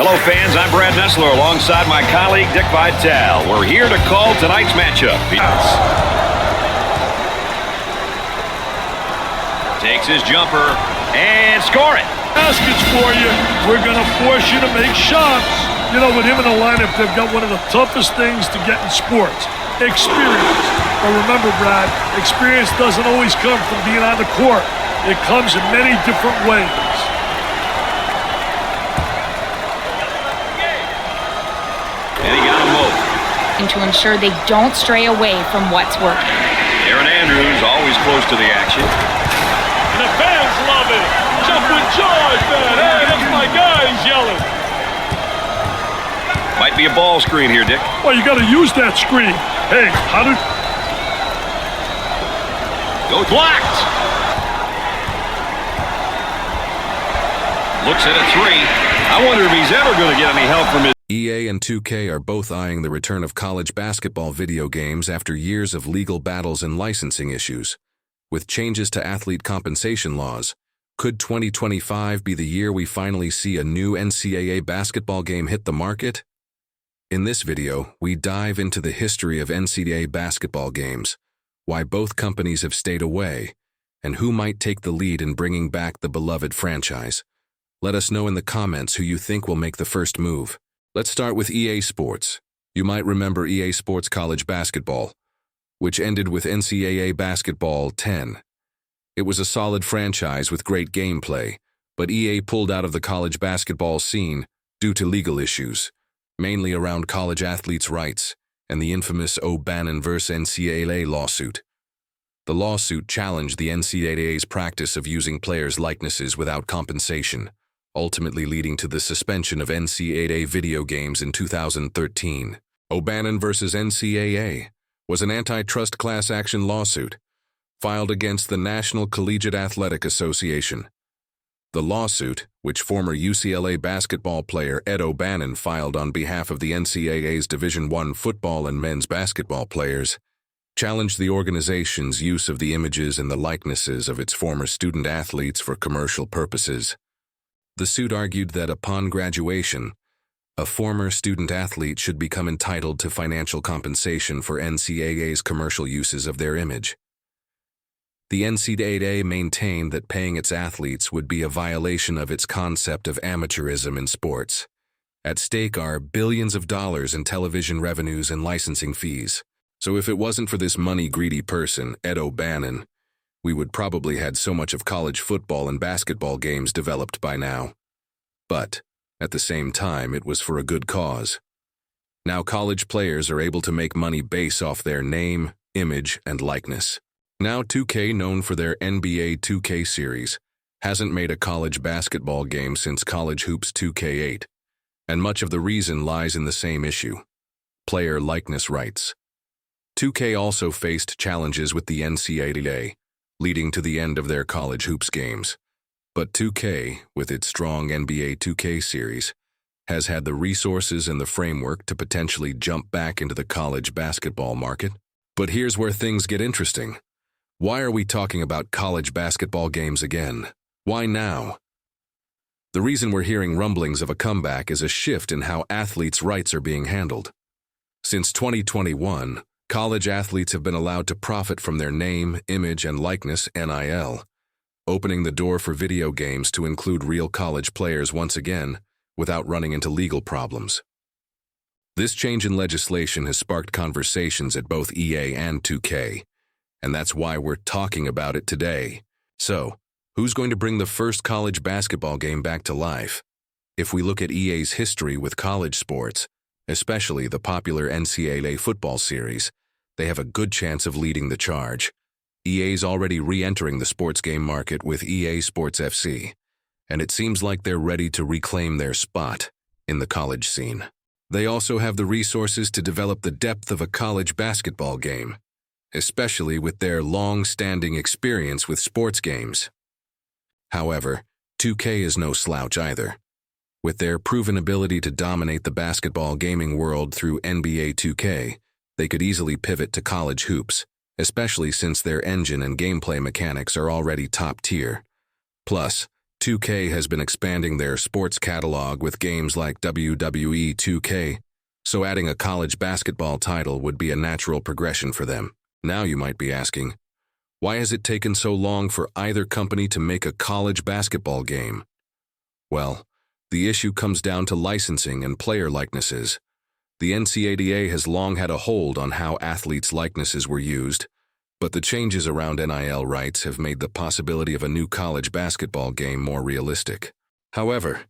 Hello, fans. I'm Brad Nessler alongside my colleague Dick Vitale. We're here to call tonight's matchup. Takes his jumper and score it. Baskets for you. We're going to force you to make shots. You know, with him in the lineup, they've got one of the toughest things to get in sports. Experience. But remember, Brad, experience doesn't always come from being on the court. It comes in many different ways. And he got them both. And to ensure they don't stray away from what's working. Aaron Andrews always close to the action. And the fans love it. Jumping charge, man. Hey, that's my guy. He's yelling. Might be a ball screen here, Dick. Well, you got to use that screen. Hey, how did... Go blocked. Looks at a three. I wonder if he's ever going to get any help from his... EA and 2K are both eyeing the return of college basketball video games after years of legal battles and licensing issues. With changes to athlete compensation laws, could 2025 be the year we finally see a new NCAA basketball game hit the market? In this video, we dive into the history of NCAA basketball games, why both companies have stayed away, and who might take the lead in bringing back the beloved franchise. Let us know in the comments who you think will make the first move. Let's start with EA Sports. You might remember EA Sports College Basketball, which ended with NCAA Basketball 10. It was a solid franchise with great gameplay, but EA pulled out of the college basketball scene due to legal issues, mainly around college athletes' rights and the infamous O'Bannon vs. NCAA lawsuit. The lawsuit challenged the NCAA's practice of using players' likenesses without compensation, ultimately leading to the suspension of NCAA video games in 2013. O'Bannon vs. NCAA was an antitrust class action lawsuit filed against the National Collegiate Athletic Association. The lawsuit, which former UCLA basketball player Ed O'Bannon filed on behalf of the NCAA's Division I football and men's basketball players, challenged the organization's use of the images and the likenesses of its former student athletes for commercial purposes. The suit argued that upon graduation, a former student athlete should become entitled to financial compensation for NCAA's commercial uses of their image. The NCAA maintained that paying its athletes would be a violation of its concept of amateurism in sports. At stake are billions of dollars in television revenues and licensing fees. So if it wasn't for this money-greedy person, Ed O'Bannon, we would probably had so much of college football and basketball games developed by now. But, at the same time, it was for a good cause. Now college players are able to make money based off their name, image, and likeness. Now 2K, known for their NBA 2K series, hasn't made a college basketball game since College Hoops 2K8, and much of the reason lies in the same issue: player likeness rights. 2K also faced challenges with the NCAA, leading to the end of their college hoops games. But 2K, with its strong NBA 2K series, has had the resources and the framework to potentially jump back into the college basketball market. But here's where things get interesting. Why are we talking about college basketball games again? Why now? The reason we're hearing rumblings of a comeback is a shift in how athletes' rights are being handled. Since 2021, college athletes have been allowed to profit from their name, image, and likeness (NIL), opening the door for video games to include real college players once again, without running into legal problems. This change in legislation has sparked conversations at both EA and 2K, and that's why we're talking about it today. So, who's going to bring the first college basketball game back to life? If we look at EA's history with college sports, especially the popular NCAA football series, they have a good chance of leading the charge. EA's already re-entering the sports game market with EA Sports FC, and it seems like they're ready to reclaim their spot in the college scene. They also have the resources to develop the depth of a college basketball game, especially with their long-standing experience with sports games. However, 2K is no slouch either. With their proven ability to dominate the basketball gaming world through NBA 2K, they could easily pivot to college hoops, especially since their engine and gameplay mechanics are already top tier. Plus, 2K has been expanding their sports catalog with games like WWE 2K, so adding a college basketball title would be a natural progression for them. Now you might be asking, why has it taken so long for either company to make a college basketball game? Well, the issue comes down to licensing and player likenesses. The NCAA has long had a hold on how athletes' likenesses were used, but the changes around NIL rights have made the possibility of a new college basketball game more realistic. However,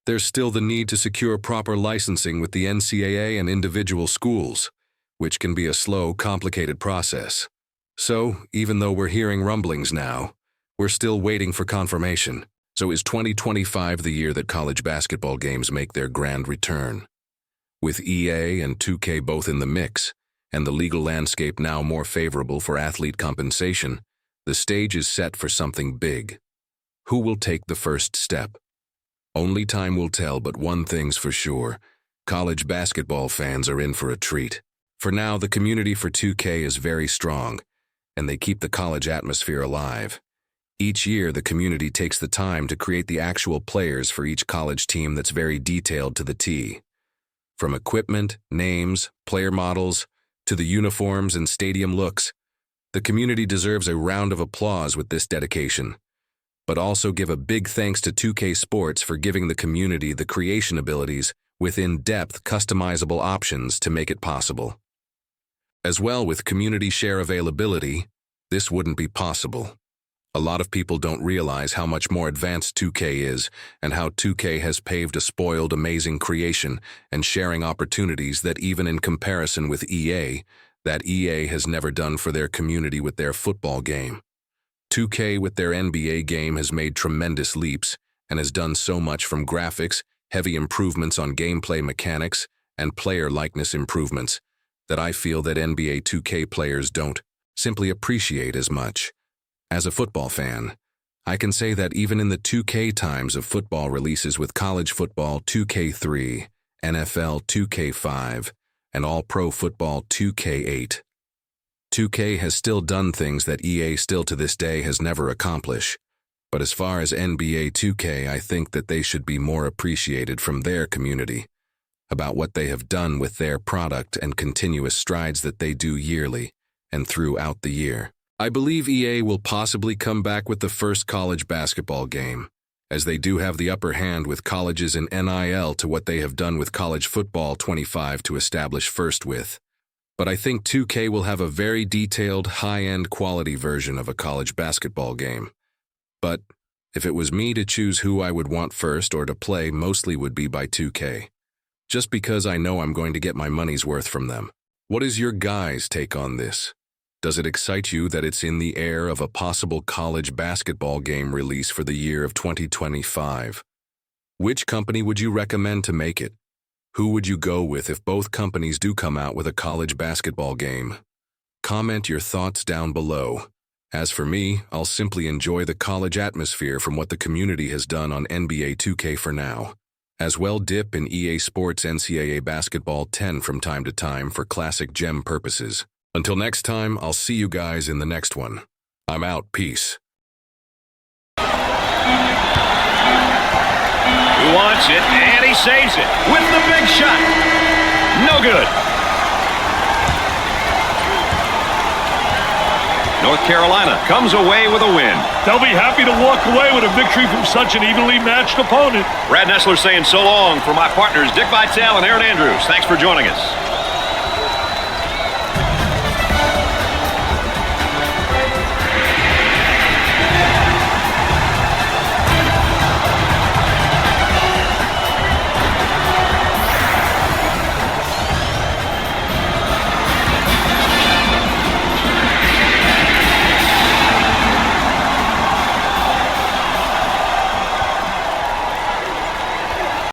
there's still the need to secure proper licensing with the NCAA and individual schools, which can be a slow, complicated process. So, even though we're hearing rumblings now, we're still waiting for confirmation. So is 2025 the year that college basketball games make their grand return? With EA and 2K both in the mix, and the legal landscape now more favorable for athlete compensation, the stage is set for something big. Who will take the first step? Only time will tell, but one thing's for sure. College basketball fans are in for a treat. For now, the community for 2K is very strong, and they keep the college atmosphere alive. Each year, the community takes the time to create the actual players for each college team that's very detailed to the T. From equipment, names, player models, to the uniforms and stadium looks, the community deserves a round of applause with this dedication. But also give a big thanks to 2K Sports for giving the community the creation abilities with in-depth customizable options to make it possible. As well, with community share availability, this wouldn't be possible. A lot of people don't realize how much more advanced 2K is and how 2K has paved a spoiled, amazing creation and sharing opportunities that even in comparison with EA, that EA has never done for their community with their football game. 2K with their NBA game has made tremendous leaps and has done so much from graphics, heavy improvements on gameplay mechanics, and player likeness improvements that I feel that NBA 2K players don't simply appreciate as much. As a football fan, I can say that even in the 2K times of football releases with college football 2K3, NFL 2K5, and all-pro football 2K8, 2K has still done things that EA still to this day has never accomplished. But as far as NBA 2K, I think that they should be more appreciated from their community about what they have done with their product and continuous strides that they do yearly and throughout the year. I believe EA will possibly come back with the first college basketball game, as they do have the upper hand with colleges and NIL to what they have done with college football 25 to establish first with. But I think 2K will have a very detailed, high-end quality version of a college basketball game. But if it was me to choose who I would want first or to play, mostly would be by 2K. Just because I know I'm going to get my money's worth from them. What is your guys' take on this? Does it excite you that it's in the air of a possible college basketball game release for the year of 2025? Which company would you recommend to make it? Who would you go with if both companies do come out with a college basketball game? Comment your thoughts down below. As for me, I'll simply enjoy the college atmosphere from what the community has done on NBA 2K for now. As well dip in EA Sports NCAA Basketball 10 from time to time for classic gem purposes. Until next time, I'll see you guys in the next one. I'm out. Peace. Who wants it? And he saves it with the big shot. No good. North Carolina comes away with a win. They'll be happy to walk away with a victory from such an evenly matched opponent. Brad Nessler saying so long for my partners Dick Vitale and Aaron Andrews. Thanks for joining us.